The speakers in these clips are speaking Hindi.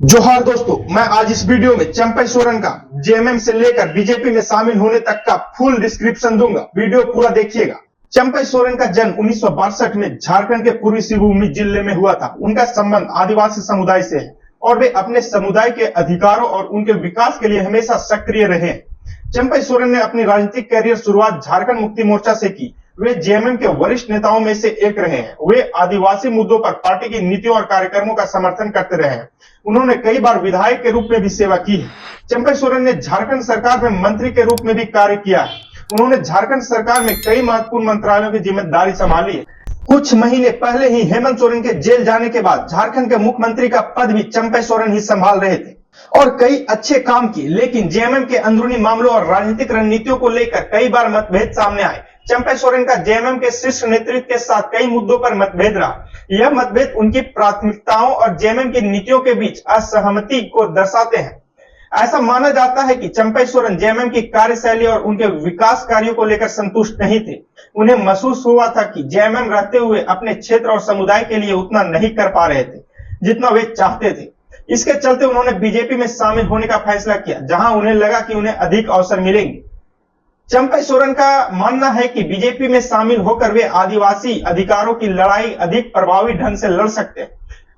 जोहार दोस्तों, मैं आज इस वीडियो में चंपई सोरेन का जेएमएम से लेकर बीजेपी में शामिल होने तक का फुल डिस्क्रिप्शन दूंगा। वीडियो पूरा देखिएगा। चंपई सोरेन का जन्म 1962 में झारखंड के पूर्वी सिंहभूम जिले में हुआ था। उनका संबंध आदिवासी समुदाय से है और वे अपने समुदाय के अधिकारों और उनके विकास के लिए हमेशा सक्रिय रहे हैं। चंपई सोरेन ने अपनी राजनीतिक कैरियर शुरुआत झारखंड मुक्ति मोर्चा से की। वे जेएमएम के वरिष्ठ नेताओं में से एक रहे हैं। वे आदिवासी मुद्दों पर पार्टी की नीतियों और कार्यक्रमों का समर्थन करते रहे हैं। उन्होंने कई बार विधायक के रूप में भी सेवा की है। चंपई सोरेन ने झारखंड सरकार में मंत्री के रूप में भी कार्य किया है। उन्होंने झारखंड सरकार में कई महत्वपूर्ण मंत्रालयों की जिम्मेदारी संभाली है। कुछ महीने पहले ही हेमंत सोरेन के जेल जाने के बाद झारखंड के मुख्यमंत्री का पद भी चंपई सोरेन ही संभाल रहे थे और कई अच्छे काम किए। लेकिन जेएमएम के अंदरूनी मामलों और राजनीतिक रणनीतियों को लेकर कई बार मतभेद सामने आए। चंपई सोरेन का जेएमएम के शीर्ष नेतृत्व के साथ कई मुद्दों पर मतभेद रहा। यह मतभेद उनकी प्राथमिकताओं और जेएमएम की नीतियों के बीच असहमति को दर्शाते हैं। ऐसा माना जाता है कि चंपई सोरेन जेएमएम की कार्यशैली और उनके विकास कार्यों को लेकर संतुष्ट नहीं थे। उन्हें महसूस हुआ था कि जेएमएम रहते हुए अपने क्षेत्र और समुदाय के लिए उतना नहीं कर पा रहे थे जितना वे चाहते थे। इसके चलते उन्होंने बीजेपी में शामिल होने का फैसला किया, जहां उन्हें लगा कि उन्हें अधिक अवसर मिलेंगे। चंपई सोरेन का मानना है कि बीजेपी में शामिल होकर वे आदिवासी अधिकारों की लड़ाई अधिक प्रभावी ढंग से लड़ सकते हैं।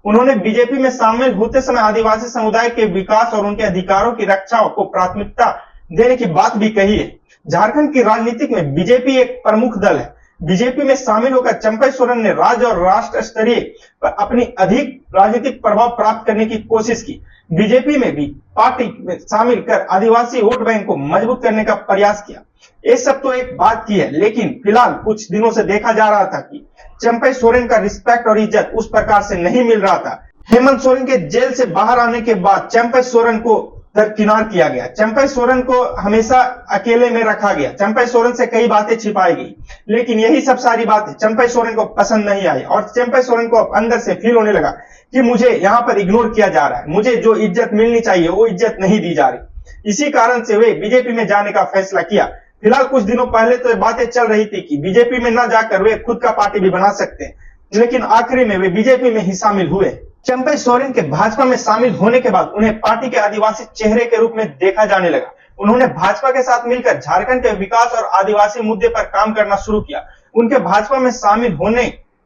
उन्होंने बीजेपी में शामिल होते समय आदिवासी समुदाय के विकास और उनके अधिकारों की रक्षा को प्राथमिकता देने की बात भी कही है। झारखंड की राजनीति में बीजेपी एक प्रमुख दल है। बीजेपी में शामिल होकर चंपई सोरेन ने राज्य और राष्ट्र स्तरीय पर अपनी अधिक राजनीतिक प्रभाव प्राप्त करने की कोशिश की। बीजेपी में भी पार्टी में शामिल कर आदिवासी वोट बैंक को मजबूत करने का प्रयास किया। ये सब तो एक बात की है, लेकिन फिलहाल कुछ दिनों से देखा जा रहा था कि चंपई सोरेन का रिस्पेक्ट और इज्जत उस प्रकार से नहीं मिल रहा था। हेमंत सोरेन के जेल से बाहर आने के बाद चंपई सोरेन को दरकिनार किया गया। चंपई सोरेन को हमेशा अकेले में रखा गया। चंपई सोरेन से कई बातें छिपाई गई, लेकिन यही सब सारी बातें चंपई सोरेन को पसंद नहीं आई और चंपई सोरेन को अंदर से फील होने लगा कि मुझे यहाँ पर इग्नोर किया जा रहा है, मुझे जो इज्जत मिलनी चाहिए वो इज्जत नहीं दी जा रही। इसी कारण से वे बीजेपी में जाने का फैसला किया। फिलहाल कुछ दिनों पहले तो बातें चल रही थी कि बीजेपी में न जाकर वे खुद का पार्टी भी बना सकते हैं, लेकिन आखिरी में वे बीजेपी में ही शामिल हुए। चंपई सोरेन के भाजपा में शामिल होने के बाद उन्हें पार्टी के आदिवासी चेहरे के रूप में देखा जाने लगा। उन्होंने भाजपा के साथ मिलकर झारखंड के विकास और आदिवासी मुद्दे पर काम करना शुरू किया। उनके भाजपा में शामिल होने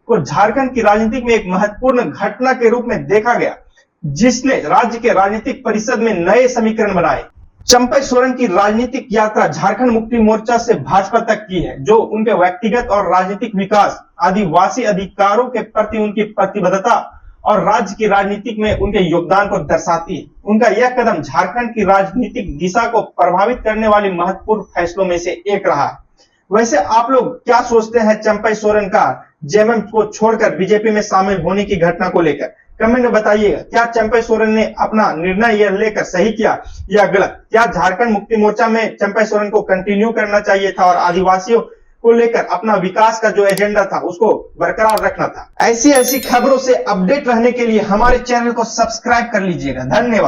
को झारखंड की राजनीति में एक महत्वपूर्ण घटना के रूप में देखा गया, जिसने राज्य के राजनीतिक परिषद में नए समीकरण बनाए। चंपई सोरेन की राजनीतिक यात्रा झारखंड मुक्ति मोर्चा से भाजपा तक की है, जो उनके व्यक्तिगत और राजनीतिक विकास, आदिवासी अधिकारों के प्रति उनकी प्रतिबद्धता और राज्य की राजनीति में उनके योगदान को दर्शाती है। उनका यह कदम झारखंड की राजनीतिक दिशा को प्रभावित करने वाले महत्वपूर्ण फैसलों में से एक रहा है। वैसे आप लोग क्या सोचते हैं चंपई सोरेन का जेएमएम को छोड़कर बीजेपी में शामिल होने की घटना को लेकर? कमेंट में बताइएगा। क्या चंपई सोरेन ने अपना निर्णय यह लेकर सही किया या गलत? क्या झारखंड मुक्ति मोर्चा में चंपई सोरेन को कंटिन्यू करना चाहिए था और आदिवासियों को लेकर अपना विकास का जो एजेंडा था उसको बरकरार रखना था? ऐसी खबरों से अपडेट रहने के लिए हमारे चैनल को सब्सक्राइब कर लीजिएगा। धन्यवाद।